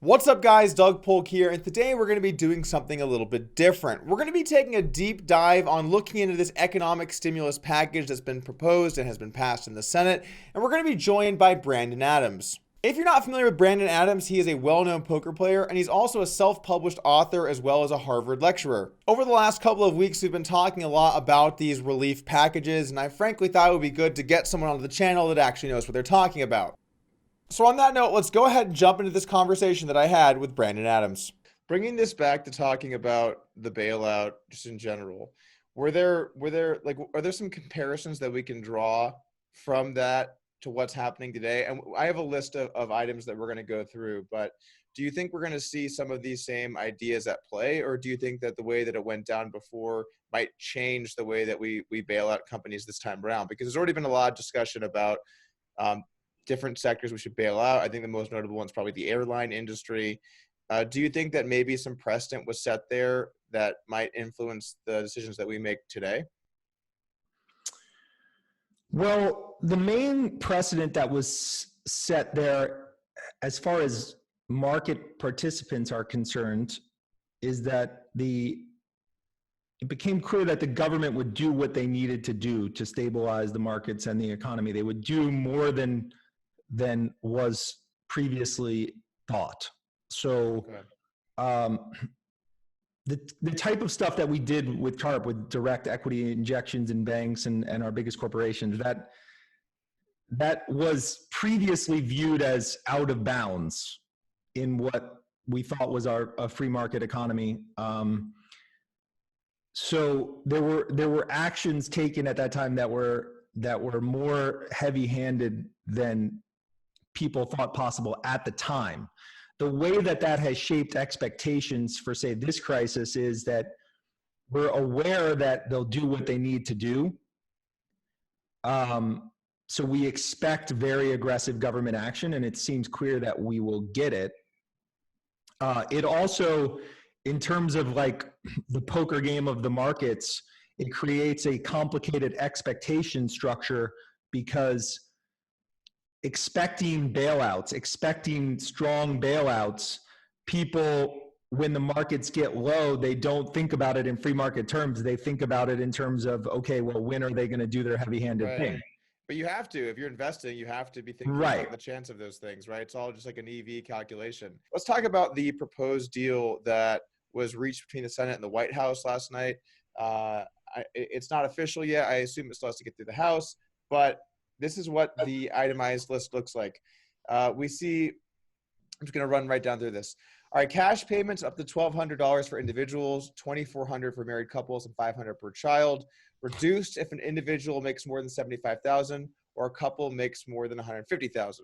What's up, guys? Doug Polk here, and today we're going to be doing something a little bit different. We're going to be taking a deep dive on looking into this economic stimulus package that's been proposed and has been passed in the Senate, and we're going to be joined by Brandon Adams. If you're not familiar with Brandon Adams, he is a well-known poker player, and he's also a self-published author as well as a Harvard lecturer. Over the last couple of weeks, we've been talking a lot about these relief packages, and I frankly thought it would be good to get someone onto the channel that actually knows what they're talking about. So on that note, let's go ahead and jump into this conversation that I had with Brandon Adams. Bringing this back to talking about the bailout just in general, are there some comparisons that we can draw from that to what's happening today? And I have a list of items that we're going to go through, but do you think we're going to see some of these same ideas at play, or do you think that the way that it went down before might change the way that we bail out companies this time around? Because there's already been a lot of discussion about um, different sectors we should bail out. I think the most notable one is probably the airline industry. Do you think that maybe some precedent was set there that might influence the decisions that we make today? Well, the main precedent that was set there, as far as market participants are concerned, is that it became clear that the government would do what they needed to do to stabilize the markets and the economy. They would do more than was previously thought. So, Okay. um, the type of stuff that we did with TARP, with direct equity injections in banks and our biggest corporations, that was previously viewed as out of bounds in what we thought was a free market economy. So there were actions taken at that time that were more heavy-handed than people thought possible at the time. The way that has shaped expectations for, say, this crisis is that we're aware that they'll do what they need to do. So we expect very aggressive government action, and it seems clear that we will get it. It also, in terms of like the poker game of the markets, it creates a complicated expectation structure, because expecting strong bailouts, people, when the markets get low, they don't think about it in free market terms. They think about it in terms of, okay, well, when are they going to do their heavy-handed Right. thing? But you have to, if you're investing, you have to be thinking Right. about the chance of those things, right? It's all just like an EV calculation. Let's talk about the proposed deal that was reached between the Senate and the White House last night. It's not official yet. I assume it still has to get through the House, but this is what the itemized list looks like. We see, I'm just going to run right down through this. All right, cash payments up to $1,200 for individuals, $2,400 for married couples, and $500 per child. Reduced if an individual makes more than $75,000 or a couple makes more than $150,000.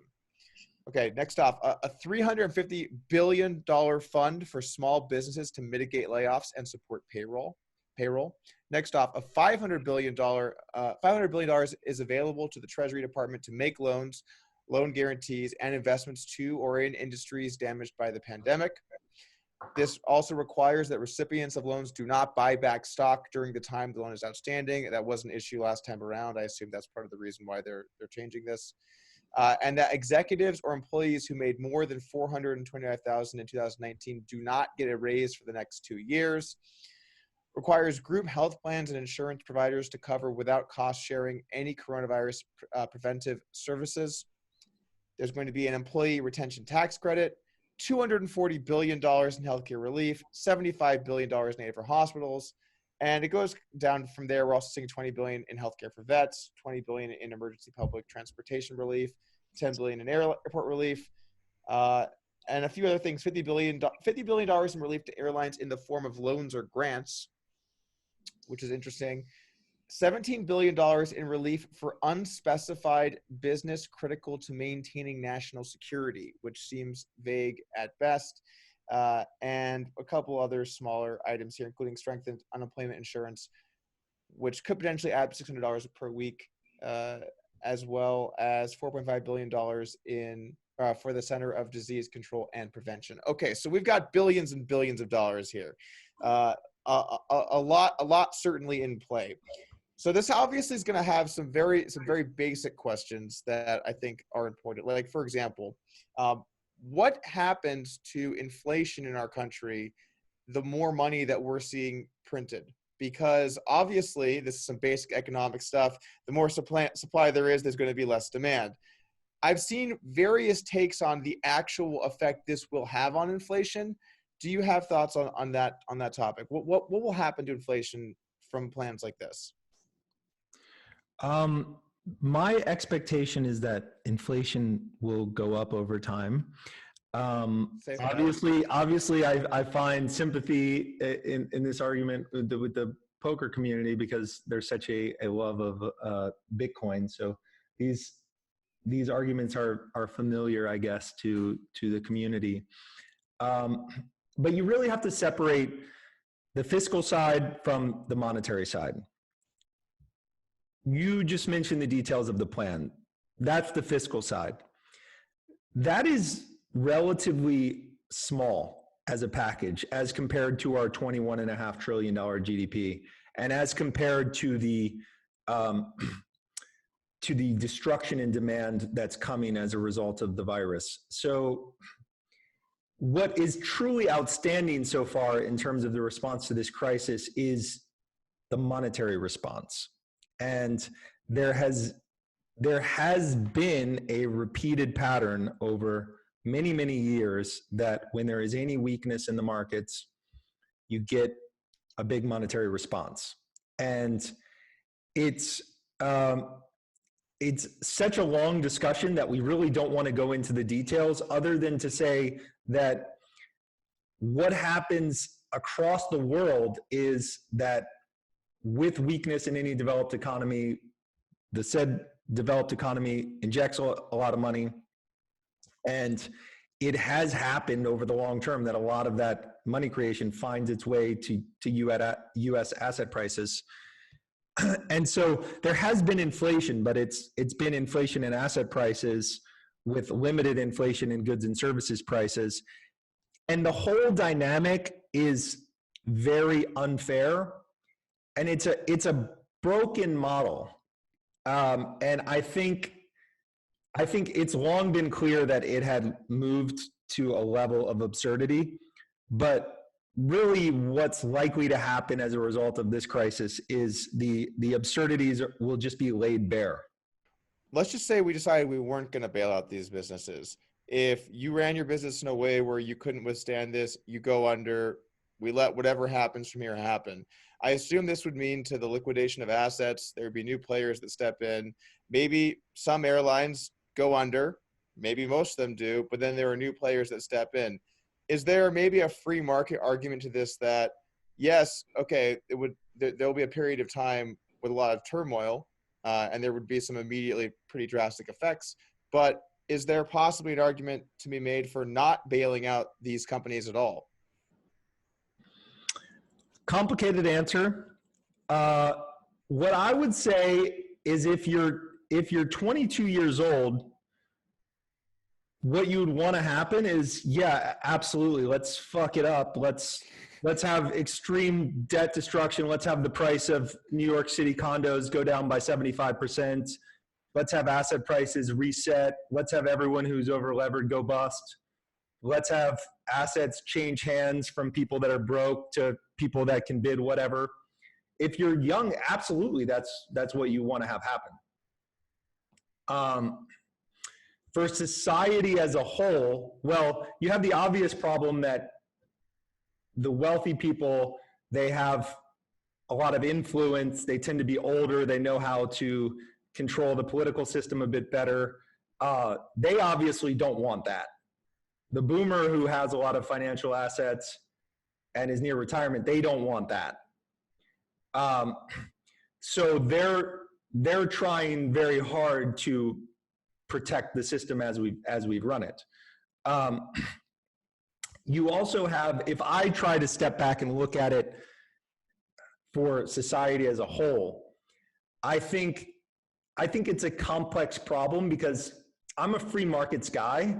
Okay, next off, a $350 billion fund for small businesses to mitigate layoffs and support payroll. Next off, a $500 billion is available to the Treasury Department to make loans, loan guarantees, and investments to or in industries damaged by the pandemic. This also requires that recipients of loans do not buy back stock during the time the loan is outstanding. That was an issue last time around. I assume that's part of the reason why they're changing this. And that executives or employees who made more than $429,000 in 2019 do not get a raise for the next 2 years. Requires group health plans and insurance providers to cover without cost sharing any coronavirus preventive services. There's going to be an employee retention tax credit, $240 billion in healthcare relief, $75 billion in aid for hospitals. And it goes down from there. We're also seeing $20 billion in healthcare for vets, $20 billion in emergency public transportation relief, $10 billion in airport relief, and a few other things. $50 billion in relief to airlines in the form of loans or grants, which is interesting. $17 billion in relief for unspecified business critical to maintaining national security, which seems vague at best. And a couple other smaller items here, including strengthened unemployment insurance, which could potentially add $600 per week, as well as $4.5 billion in for the Center of Disease Control and Prevention. Okay, so we've got billions and billions of dollars here. A lot certainly in play. So this obviously is going to have some very basic questions that I think are important. Like, for example, what happens to inflation in our country the more money that we're seeing printed? Because obviously, this is some basic economic stuff. The more supply there is, there's going to be less demand. I've seen various takes on the actual effect this will have on inflation. Do you have thoughts on that topic? What will happen to inflation from plans like this? My expectation is that inflation will go up over time. Safe bet. Obviously, I find sympathy in this argument with the poker community because there's such a love of Bitcoin. So these arguments are familiar, I guess, to the community. But you really have to separate the fiscal side from the monetary side. You just mentioned the details of the plan. That's the fiscal side. That is relatively small as a package as compared to our $21.5 trillion GDP and as compared to the destruction in demand that's coming as a result of the virus. So what is truly outstanding so far in terms of the response to this crisis is the monetary response. And there has been a repeated pattern over many, many years that when there is any weakness in the markets, you get a big monetary response. And it's such a long discussion that we really don't want to go into the details other than to say that what happens across the world is that with weakness in any developed economy, the said developed economy injects a lot of money. And it has happened over the long term that a lot of that money creation finds its way to US asset prices. And so there has been inflation, but it's been inflation in asset prices with limited inflation in goods and services prices. And the whole dynamic is very unfair. And it's a broken model. And I think it's long been clear that it had moved to a level of absurdity, but really what's likely to happen as a result of this crisis is the absurdities will just be laid bare. Let's just say we decided we weren't going to bail out these businesses. If you ran your business in a way where you couldn't withstand this, you go under, we let whatever happens from here happen. I assume this would mean to the liquidation of assets, there would be new players that step in. Maybe some airlines go under, maybe most of them do, but then there are new players that step in. Is there maybe a free market argument to this that, yes, okay, there'll be a period of time with a lot of turmoil, and there would be some immediately pretty drastic effects, but is there possibly an argument to be made for not bailing out these companies at all? Complicated answer. What I would say is if you're 22 years old, what you would want to happen is, yeah, absolutely. Let's fuck it up. Let's have extreme debt destruction. Let's have the price of New York City condos go down by 75%. Let's have asset prices reset. Let's have everyone who's over levered go bust. Let's have assets change hands from people that are broke to people that can bid whatever. If you're young, absolutely, that's what you want to have happen. For society as a whole, well, you have the obvious problem that the wealthy people, they have a lot of influence. They tend to be older. They know how to control the political system a bit better. They obviously don't want that. The boomer who has a lot of financial assets and is near retirement, they don't want that. So they're trying very hard to protect the system as we've run it. You also have, if I try to step back and look at it for society as a whole, I think it's a complex problem because I'm a free markets guy.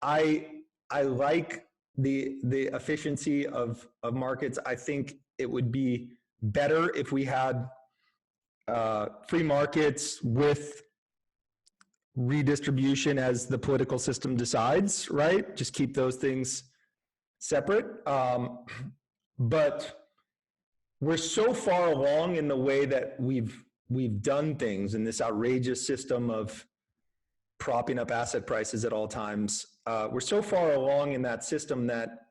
I like the efficiency of markets. I think it would be better if we had free markets with redistribution as the political system decides, right? Just keep those things separate. But we're so far along in the way that we've done things in this outrageous system of propping up asset prices at all times. We're so far along in that system that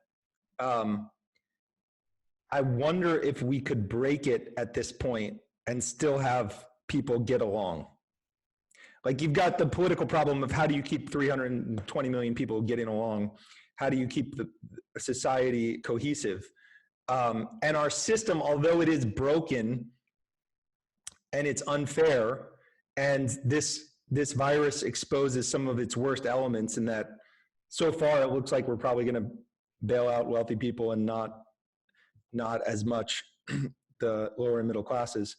I wonder if we could break it at this point and still have people get along. Like, you've got the political problem of how do you keep 320 million people getting along? How do you keep the society cohesive? And our system, although it is broken and it's unfair, and this virus exposes some of its worst elements, in that so far it looks like we're probably going to bail out wealthy people and not as much the lower and middle classes.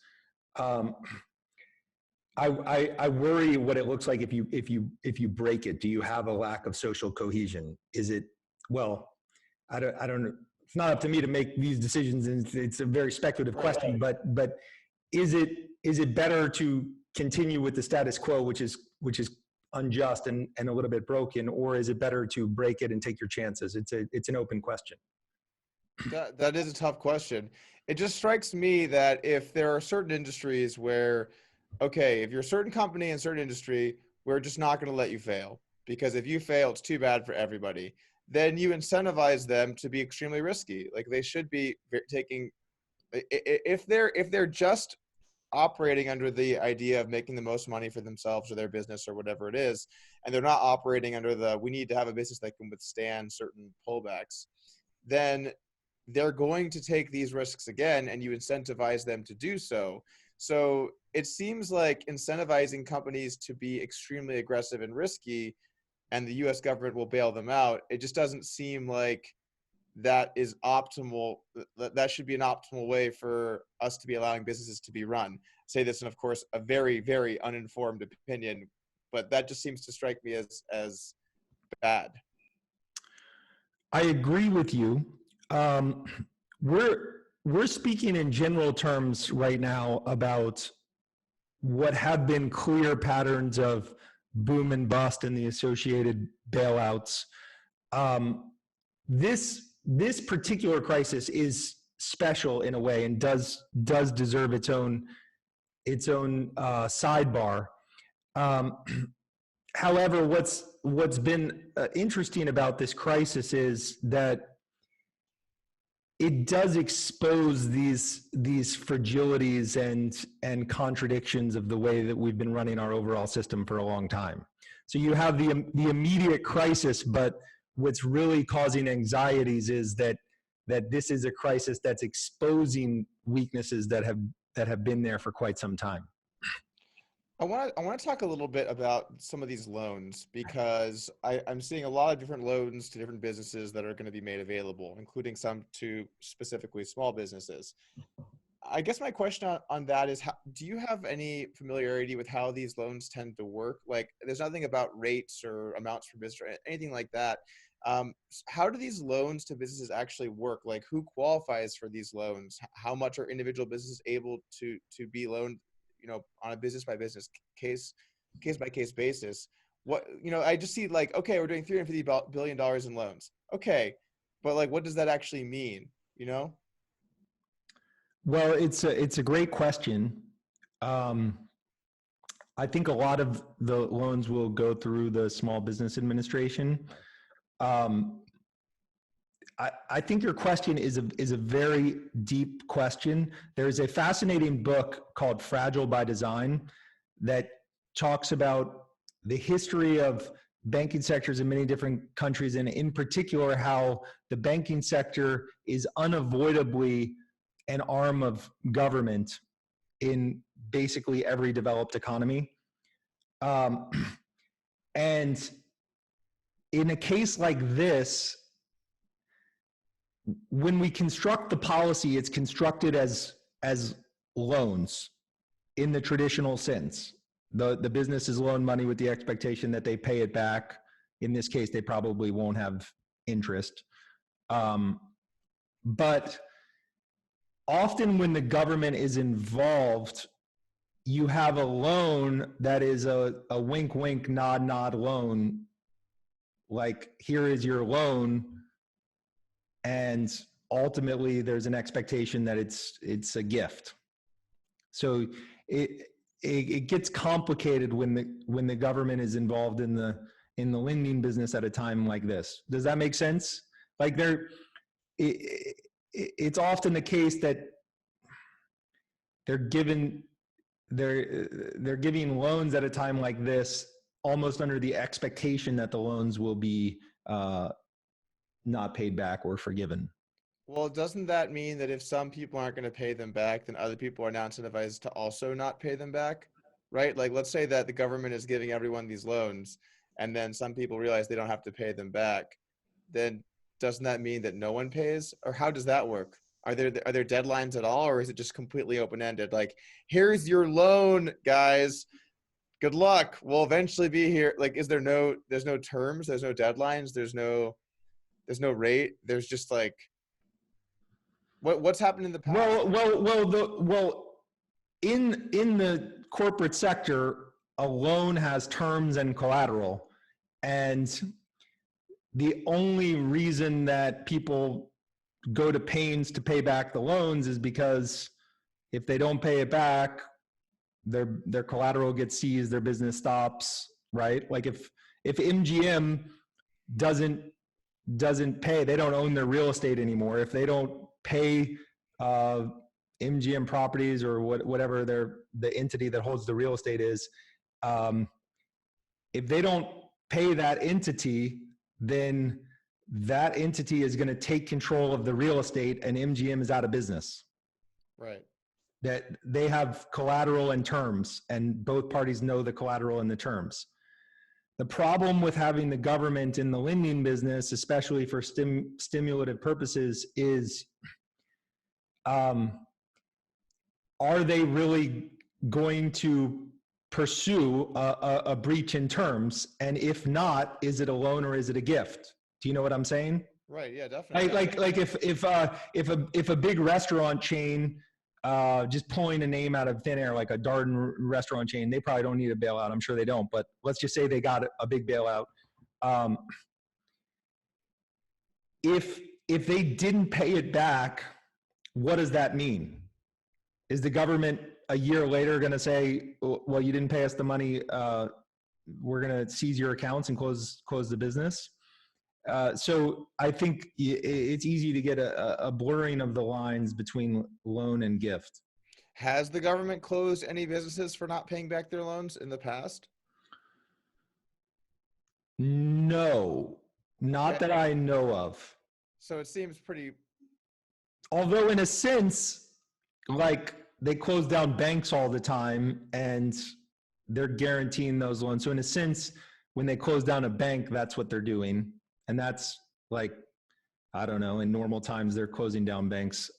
I worry what it looks like if you break it. Do you have a lack of social cohesion? Is it, well, I don't know. It's not up to me to make these decisions, and it's a very speculative question. But is it better to continue with the status quo, which is unjust and a little bit broken, or is it better to break it and take your chances? It's an open question. That is a tough question. It just strikes me that if there are certain industries where, okay, if you're a certain company in a certain industry, we're just not going to let you fail, because if you fail, it's too bad for everybody. Then you incentivize them to be extremely risky. Like, they should be taking, if they're just operating under the idea of making the most money for themselves or their business or whatever it is, and they're not operating under the, we need to have a business that can withstand certain pullbacks, then they're going to take these risks again, and you incentivize them to do so. So it seems like incentivizing companies to be extremely aggressive and risky, and the US government will bail them out, it just doesn't seem like that is optimal. That should be an optimal way for us to be allowing businesses to be run. I say this in, of course, a very, very uninformed opinion, but that just seems to strike me as bad. I agree with you. We're speaking in general terms right now about what have been clear patterns of boom and bust and the associated bailouts. This particular crisis is special in a way, and does deserve its own sidebar. However, what's been interesting about this crisis is that it does expose these fragilities and contradictions of the way that we've been running our overall system for a long time. So you have the immediate crisis, but what's really causing anxieties is that this is a crisis that's exposing weaknesses that have been there for quite some time. I want to talk a little bit about some of these loans, because I'm seeing a lot of different loans to different businesses that are going to be made available, including some to specifically small businesses. I guess my question on that is, do you have any familiarity with how these loans tend to work? Like, there's nothing about rates or amounts for business or anything like that. How do these loans to businesses actually work? Like, who qualifies for these loans? How much are individual businesses able to be loaned, on a business by business, case by case basis? What, I just see, like, okay, we're doing $350 billion in loans. Okay. But, like, what does that actually mean? Well, it's a great question. I think a lot of the loans will go through the Small Business Administration. I think your question is a very deep question. There's a fascinating book called Fragile by Design that talks about the history of banking sectors in many different countries, and in particular how the banking sector is unavoidably an arm of government in basically every developed economy. And in a case like this, when we construct the policy, it's constructed as loans in the traditional sense. The business is loaned money with the expectation that they pay it back. In this case, they probably won't have interest. But often when the government is involved, you have a loan that is a wink, wink, nod, nod loan. Like, here is your loan. And ultimately there's an expectation that it's a gift. So it gets complicated when the government is involved in the lending business at a time like this. Does that make sense? Like it's often the case that they're giving loans at a time like this almost under the expectation that the loans will be not paid back or forgiven. Well, doesn't that mean that if some people aren't going to pay them back, then other people are now incentivized to also not pay them back, right? Like, let's say that the government is giving everyone these loans, and then some people realize they don't have to pay them back. Then doesn't that mean that no one pays? Or how does that work? Are there deadlines at all, or is it just completely open-ended? Like, here's your loan, guys. Good luck. We'll eventually be here. Like, there's no terms, there's no deadlines, there's no rate. There's just like, what's happened in the past? In the corporate sector, a loan has terms and collateral, and the only reason that people go to pains to pay back the loans is because if they don't pay it back, their collateral gets seized, their business stops, right? Like if MGM doesn't pay, they don't own their real estate anymore. If they don't pay MGM Properties or whatever the entity that holds the real estate is, if they don't pay that entity, then that entity is going to take control of the real estate, and MGM is out of business. Right. That they have collateral and terms, and both parties know the collateral and the terms. The problem with having the government in the lending business, especially for stimulative purposes, is are they really going to pursue a breach in terms? And if not, is it a loan or is it a gift? Do you know what I'm saying? Right. Yeah, definitely. Like if a big restaurant chain, just pulling a name out of thin air, like a Darden restaurant chain, they probably don't need a bailout. I'm sure they don't, but let's just say they got a big bailout. If they didn't pay it back, what does that mean? Is the government a year later going to say, well, you didn't pay us the money, we're going to seize your accounts and close the business? So I think it's easy to get a blurring of the lines between loan and gift. Has the government closed any businesses for not paying back their loans in the past? No, not that I know of. So it seems pretty. Although in a sense, like they close down banks all the time and they're guaranteeing those loans. So in a sense, when they close down a bank, that's what they're doing. And that's like, I don't know, in normal times, they're closing down banks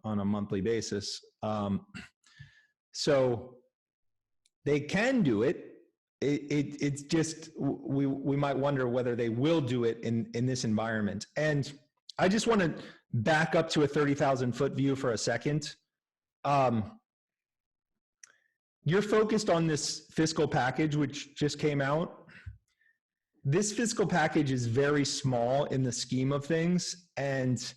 on a monthly basis. So they can do it. It's just, we might wonder whether they will do it in this environment. And I just want to back up to a 30,000 foot view for a second. You're focused on this fiscal package, which just came out. This fiscal package is very small in the scheme of things and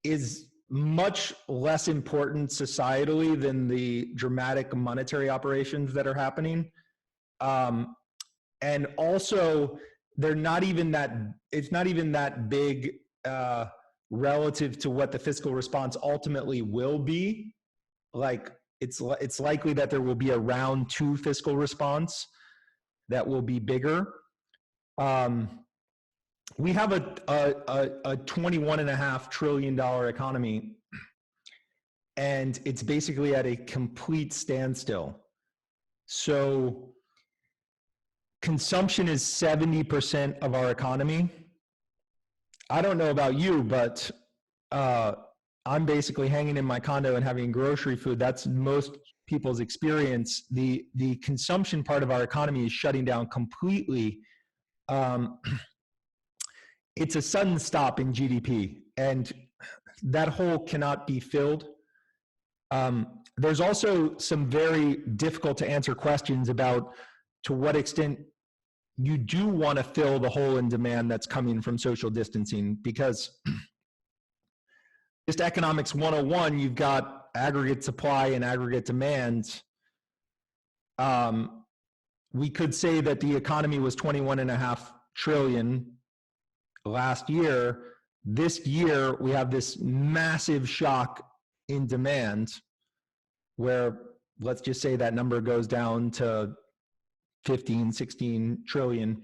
is much less important societally than the dramatic monetary operations that are happening. And also, it's not even that big relative to what the fiscal response ultimately will be. Like it's likely that there will be a round 2 fiscal response that will be bigger. We have a $21.5 trillion economy, and it's basically at a complete standstill. So consumption is 70% of our economy. I don't know about you, but I'm basically hanging in my condo and having grocery food. That's most people's experience. The consumption part of our economy is shutting down completely. It's a sudden stop in GDP, and that hole cannot be filled. There's also some very difficult to answer questions about to what extent you do want to fill the hole in demand that's coming from social distancing, because just economics 101, you've got aggregate supply and aggregate demand. We could say that the economy was 21.5 trillion last year. This year, we have this massive shock in demand where, let's just say that number goes down to 15, 16 trillion.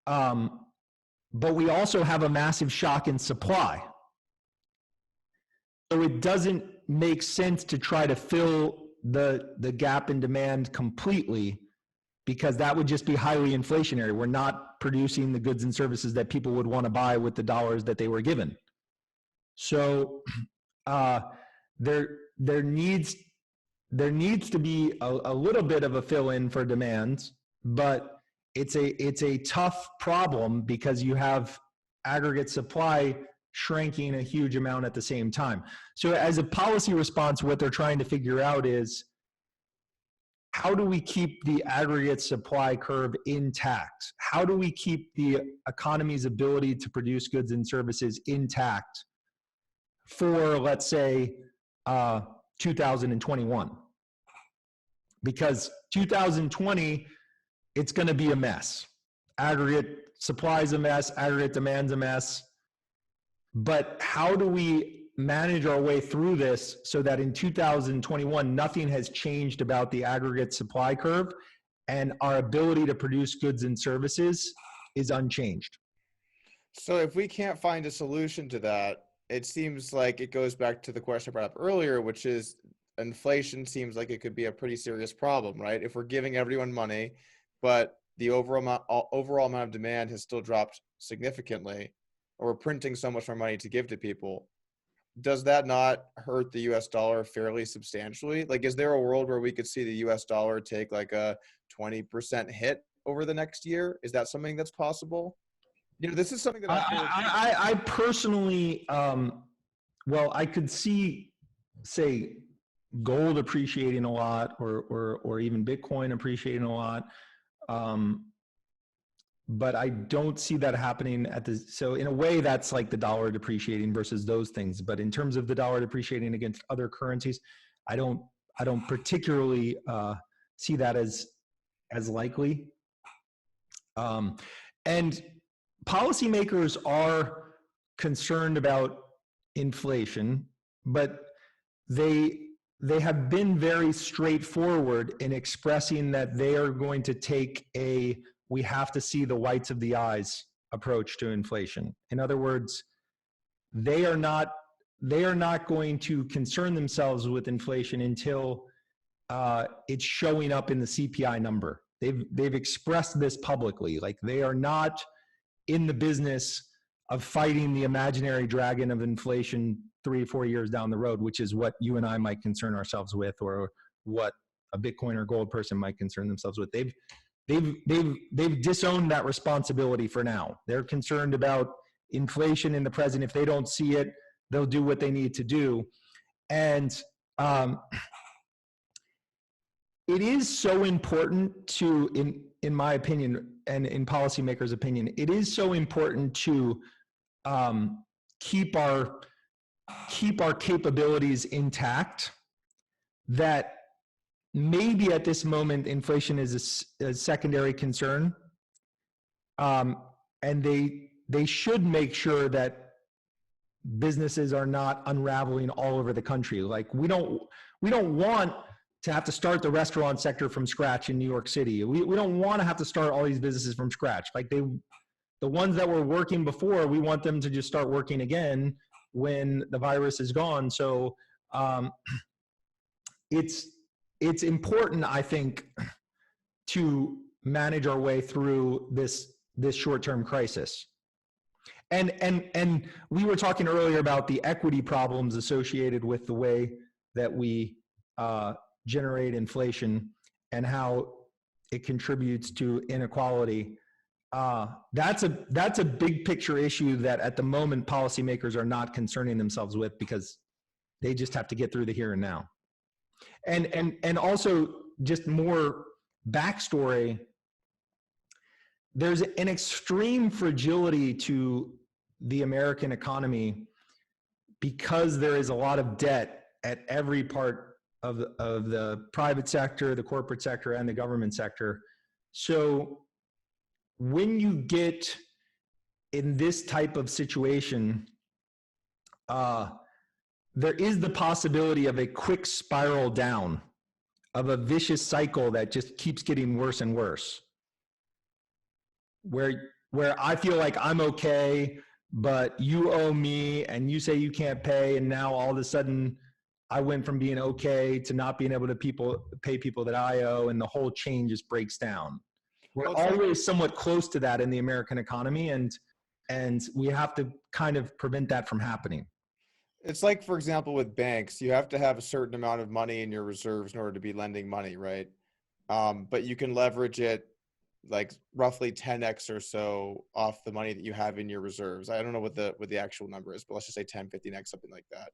But we also have a massive shock in supply. So it doesn't make sense to try to fill the gap in demand completely, because that would just be highly inflationary. We're not producing the goods and services that people would want to buy with the dollars that they were given. So there needs to be a little bit of a fill-in for demand, but it's a tough problem because you have aggregate supply shrinking a huge amount at the same time. So as a policy response, what they're trying to figure out is, how do we keep the aggregate supply curve intact? How do we keep the economy's ability to produce goods and services intact for, let's say, 2021? Because 2020, it's going to be a mess. Aggregate supply is a mess, aggregate demand's a mess. But how do we manage our way through this so that in 2021, nothing has changed about the aggregate supply curve and our ability to produce goods and services is unchanged? So if we can't find a solution to that, it seems like it goes back to the question I brought up earlier, which is inflation seems like it could be a pretty serious problem, right? If we're giving everyone money, but the overall amount of demand has still dropped significantly, or we're printing so much more money to give to people, does that not hurt the US dollar fairly substantially? Like, is there a world where we could see the US dollar take like a 20% hit over the next year? Is that something that's possible? You know, this is something that I personally, well, I could see, say, gold appreciating a lot, or even Bitcoin appreciating a lot. But I don't see that happening so in a way that's like the dollar depreciating versus those things. But in terms of the dollar depreciating against other currencies, I don't particularly see that as likely. And policymakers are concerned about inflation, but they have been very straightforward in expressing that they are going to take we have to see the whites of the eyes approach to inflation. In other words, they are not going to concern themselves with inflation until it's showing up in the CPI number. They've expressed this publicly. Like, they are not in the business of fighting the imaginary dragon of inflation 3 or 4 years down the road, which is what you and I might concern ourselves with, or what a Bitcoin or gold person might concern themselves with. They've disowned that responsibility for now. They're concerned about inflation in the present. If they don't see it, they'll do what they need to do. And it is so important to, in my opinion, and in policymakers' opinion, it is so important to keep our capabilities intact, that maybe at this moment inflation is a secondary concern, and they should make sure that businesses are not unraveling all over the country. Like, we don't want to have to start the restaurant sector from scratch in New York City. We don't want to have to start all these businesses from scratch. Like, the ones that were working before, we want them to just start working again when the virus is gone. So it's important, I think, to manage our way through this short-term crisis. And we were talking earlier about the equity problems associated with the way that we generate inflation and how it contributes to inequality. That's a big picture issue that at the moment policymakers are not concerning themselves with, because they just have to get through the here and now. And also just more backstory, there's an extreme fragility to the American economy because there is a lot of debt at every part of the private sector, the corporate sector, and the government sector. So when you get in this type of situation, there is the possibility of a quick spiral down, of a vicious cycle that just keeps getting worse and worse. Where I feel like I'm okay, but you owe me and you say you can't pay, and now all of a sudden I went from being okay to not being able to pay people that I owe, and the whole chain just breaks down. We're always somewhat close to that in the American economy, and we have to kind of prevent that from happening. It's like, for example, with banks, you have to have a certain amount of money in your reserves in order to be lending money, right? But you can leverage it like roughly 10x or so off the money that you have in your reserves. I don't know what the actual number is, but let's just say 10, 15x, something like that.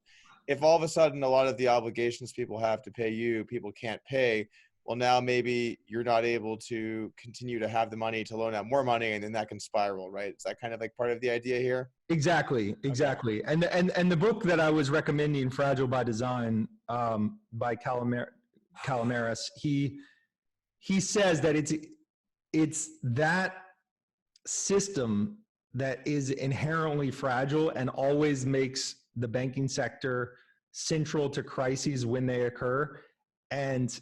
If all of a sudden a lot of the obligations people have to pay you, people can't pay, well, now maybe you're not able to continue to have the money to loan out more money, and then that can spiral, right? Is that kind of like part of the idea here? Exactly. Okay. And the book that I was recommending, Fragile by Design, by Calamares, he says that it's that system that is inherently fragile and always makes the banking sector central to crises when they occur. And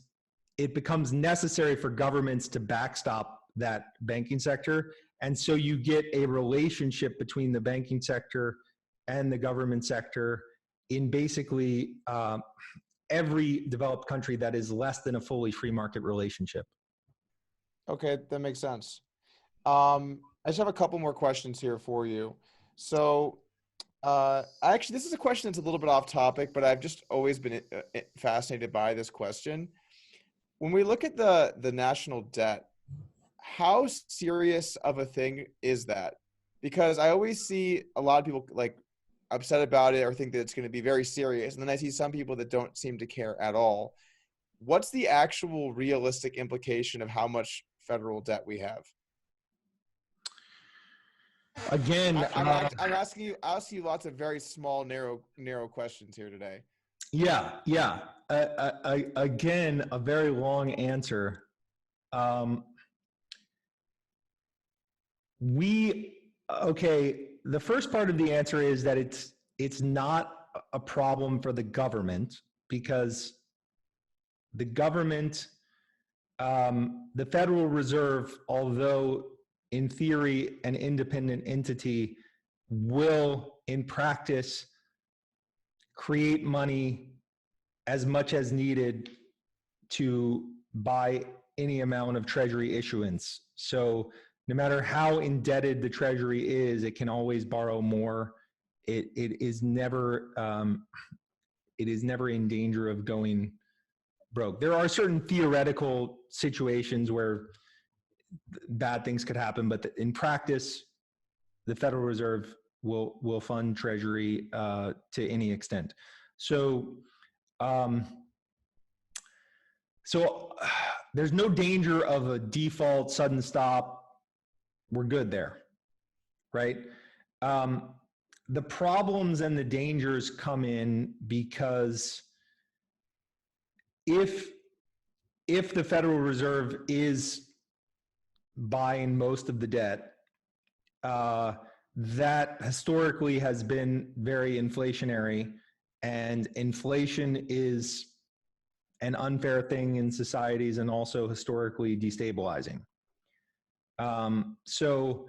it becomes necessary for governments to backstop that banking sector. And so you get a relationship between the banking sector and the government sector in basically every developed country that is less than a fully free market relationship. Okay, that makes sense. I just have a couple more questions here for you. So, actually, this is a question that's a little bit off topic, but I've just always been fascinated by this question. When we look at the national debt, how serious of a thing is that? Because I always see a lot of people like upset about it or think that it's going to be very serious, and then I see some people that don't seem to care at all. What's the actual realistic implication of how much federal debt we have? Again, I'm asking you lots of very small, narrow questions here today. Yeah. Again, a very long answer. The first part of the answer is that it's not a problem for the government, because the government, the Federal Reserve, although in theory an independent entity, will in practice create money as much as needed to buy any amount of treasury issuance. So no matter how indebted the treasury is, it can always borrow more. It is never in danger of going broke. There are certain theoretical situations where bad things could happen, but in practice, the Federal Reserve will fund treasury to any extent. So there's no danger of a default, sudden stop. We're good there, right? The problems and the dangers come in because if the Federal Reserve is buying most of the debt, that historically has been very inflationary, and inflation is an unfair thing in societies and also historically destabilizing. So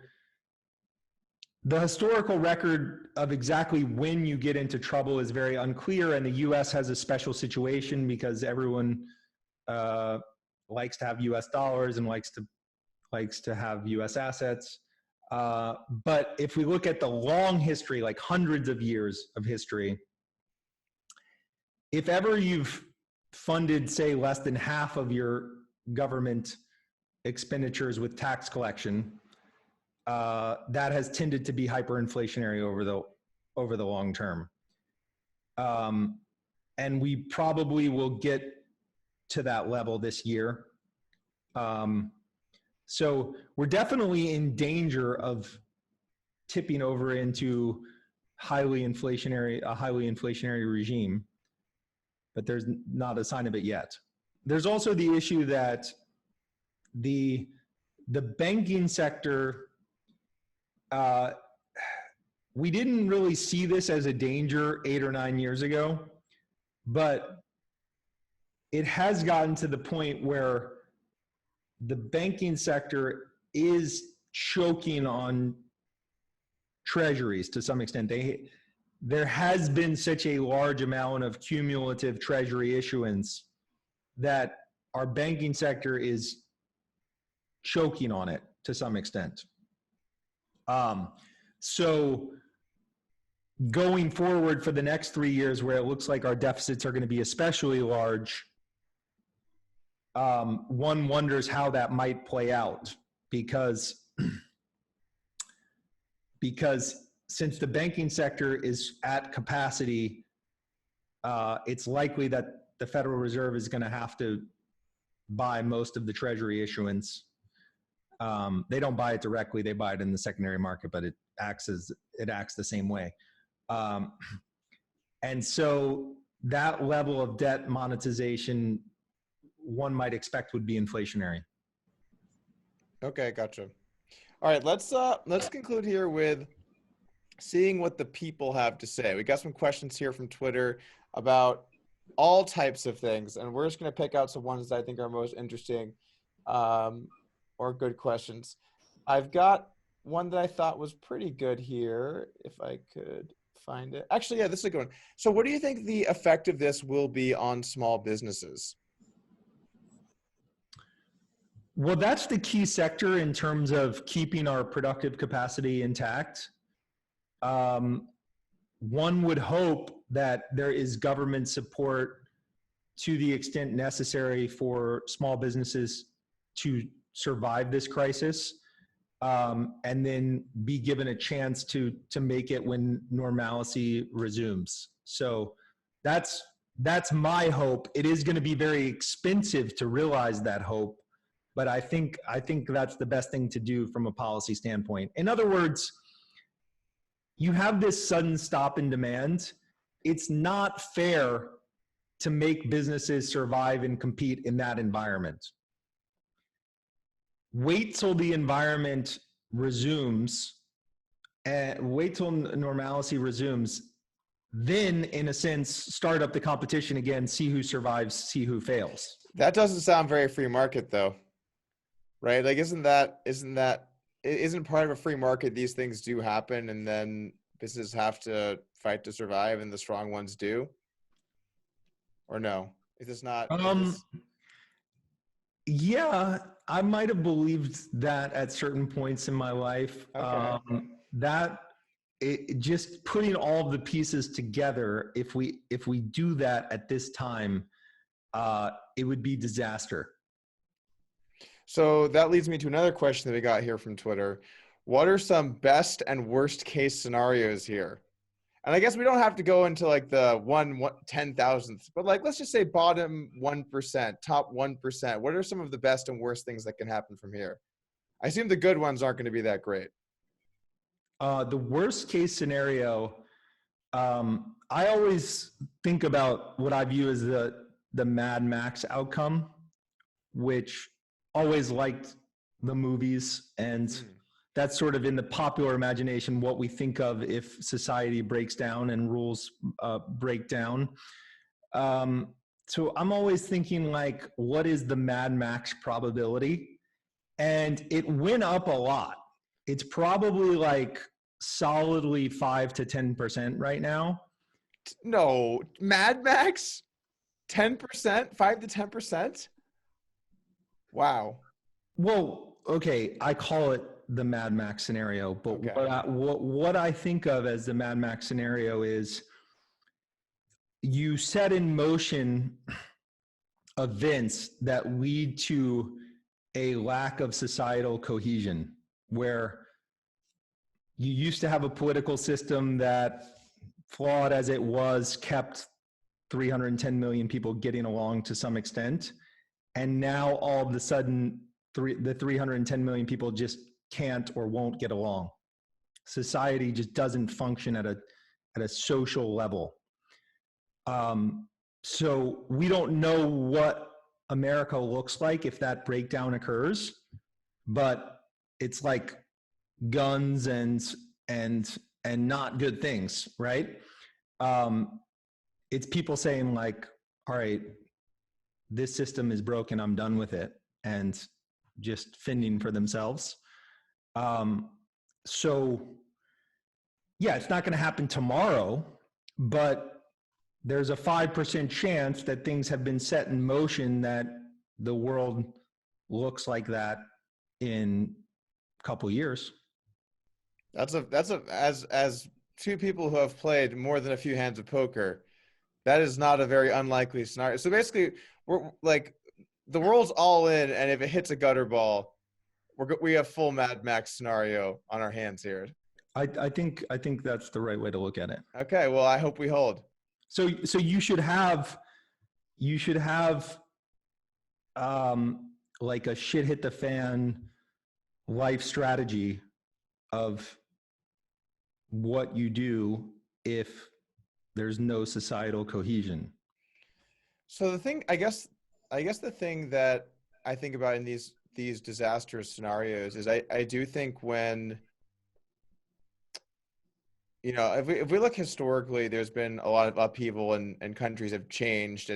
the historical record of exactly when you get into trouble is very unclear, and the US has a special situation because everyone likes to have US dollars and likes to have US assets. But if we look at the long history, like hundreds of years of history, if ever you've funded, say, less than half of your government expenditures with tax collection, that has tended to be hyperinflationary over the long term. And we probably will get to that level this year. So we're definitely in danger of tipping over into a highly inflationary regime, but there's not a sign of it yet. There's also the issue that the banking sector, we didn't really see this as a danger 8 or 9 years ago, but it has gotten to the point where the banking sector is choking on treasuries to some extent. There has been such a large amount of cumulative treasury issuance that our banking sector is choking on it to some extent. So going forward for the next 3 years, where it looks like our deficits are going to be especially large, one wonders how that might play out, because since the banking sector is at capacity, it's likely that the Federal Reserve is going to have to buy most of the treasury issuance. They don't buy it directly; they buy it in the secondary market, but it acts the same way. And so that level of debt monetization, one might expect, would be inflationary. Okay, gotcha. All right, let's conclude here with seeing what the people have to say. We got some questions here from Twitter about all types of things, and we're just going to pick out some ones that I think are most interesting or good questions. I've got one that I thought was pretty good here, if I could find it. Actually, yeah, this is a good one. So what do you think the effect of this will be on small businesses? Well, that's the key sector in terms of keeping our productive capacity intact. One would hope that there is government support to the extent necessary for small businesses to survive this crisis, and then be given a chance to make it when normalcy resumes. So that's my hope. It is going to be very expensive to realize that hope, but I think that's the best thing to do from a policy standpoint. In other words, you have this sudden stop in demand. It's not fair to make businesses survive and compete in that environment. Wait till the environment resumes, and wait till normalcy resumes, then in a sense start up the competition again, see who survives, see who fails. That doesn't sound very free market though, right? Like isn't part of a free market these things do happen and then businesses have to fight to survive and the strong ones do? Or no? Is this not Yeah, I might have believed that at certain points in my life. Okay. Just putting all of the pieces together, if we do that at this time, it would be disaster. So that leads me to another question that we got here from Twitter. What are some best and worst case scenarios here? And I guess we don't have to go into like the 1/10,000th, but like, let's just say bottom 1%, top 1%. What are some of the best and worst things that can happen from here? I assume the good ones aren't going to be that great. The worst case scenario, I always think about what I view as the Mad Max outcome, which always liked the movies, and that's sort of in the popular imagination what we think of if society breaks down and rules break down. So I'm always thinking like, what is the Mad Max probability? And it went up a lot. It's probably like solidly 5 to 10% right now. No, Mad Max? 10%? 5 to 10%? Wow. Well, okay, I call it the Mad Max scenario, but okay, what I think of as the Mad Max scenario is you set in motion events that lead to a lack of societal cohesion, where you used to have a political system that, flawed as it was, kept 310 million people getting along to some extent. and now all of a sudden the 310 million people just can't or won't get along. Society just doesn't function at a social level. So we don't know what America looks like if that breakdown occurs, but it's like guns and not good things, right? It's people saying like, all right, this system is broken, I'm done with it, and just fending for themselves. So yeah, it's not going to happen tomorrow, but there's a 5% chance that things have been set in motion that the world looks like that in a couple years. As two people who have played more than a few hands of poker, that is not a very unlikely scenario. So basically, we're like, the world's all in, and if it hits a gutter ball, we have full Mad Max scenario on our hands here. I think that's the right way to look at it. Okay, well, I hope we hold. So you should have like a shit hit the fan life strategy of what you do if there's no societal cohesion. So the thing, I guess the thing that I think about in these disastrous scenarios is I do think when, if we look historically, there's been a lot of upheaval and countries have changed.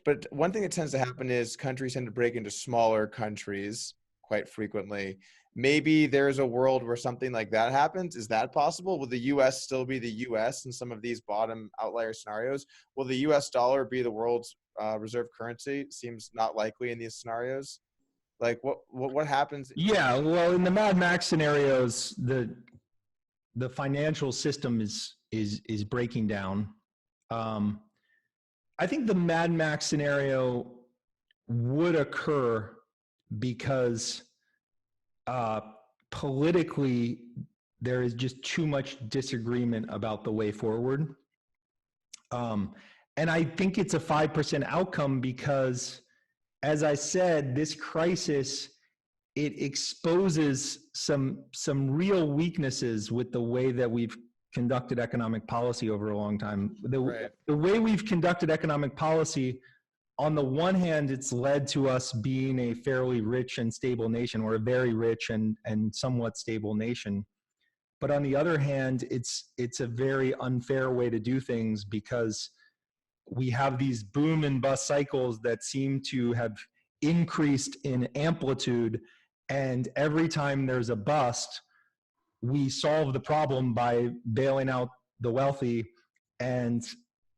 But one thing that tends to happen is countries tend to break into smaller countries quite frequently. Maybe there's a world where something like that happens. Is that possible? Will the U.S. still be the U.S. in some of these bottom outlier scenarios? Will the U.S. dollar be the world's reserve currency? Seems not likely in these scenarios. Like what happens? Yeah, well, in the Mad Max scenarios, the financial system is breaking down. I think the Mad Max scenario would occur because politically there is just too much disagreement about the way forward. And I think it's a 5% outcome because, as I said, this crisis, it exposes some real weaknesses with the way that we've conducted economic policy over a long time. The way we've conducted economic policy, on the one hand, it's led to us being a fairly rich and stable nation. We're a very rich and somewhat stable nation. But on the other hand, it's a very unfair way to do things because we have these boom and bust cycles that seem to have increased in amplitude. And every time there's a bust, we solve the problem by bailing out the wealthy, and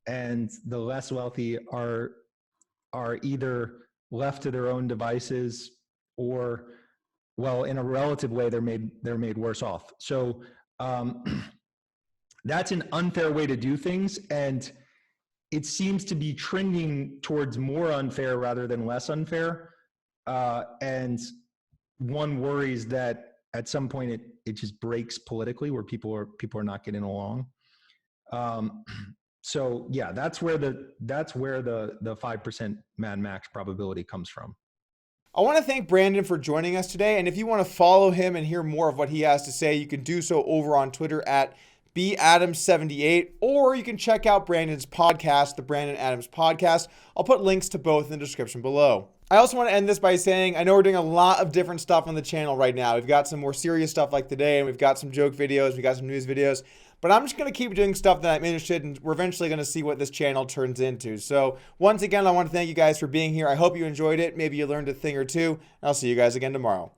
the less wealthy are either left to their own devices or, well, in a relative way, they're made worse off. So that's an unfair way to do things, and it seems to be trending towards more unfair rather than less unfair. And one worries that at some point it just breaks politically, where people are not getting along. So yeah, that's where the 5% Mad Max probability comes from. I want to thank Brandon for joining us today. And if you want to follow him and hear more of what he has to say, you can do so over on Twitter at BAdams78, or you can check out Brandon's podcast, the Brandon Adams Podcast. I'll put links to both in the description below. I also want to end this by saying, I know we're doing a lot of different stuff on the channel right now. We've got some more serious stuff like today, and we've got some joke videos, we've got some news videos, but I'm just going to keep doing stuff that I'm interested in. We're eventually going to see what this channel turns into. So once again, I want to thank you guys for being here. I hope you enjoyed it. Maybe you learned a thing or two. I'll see you guys again tomorrow.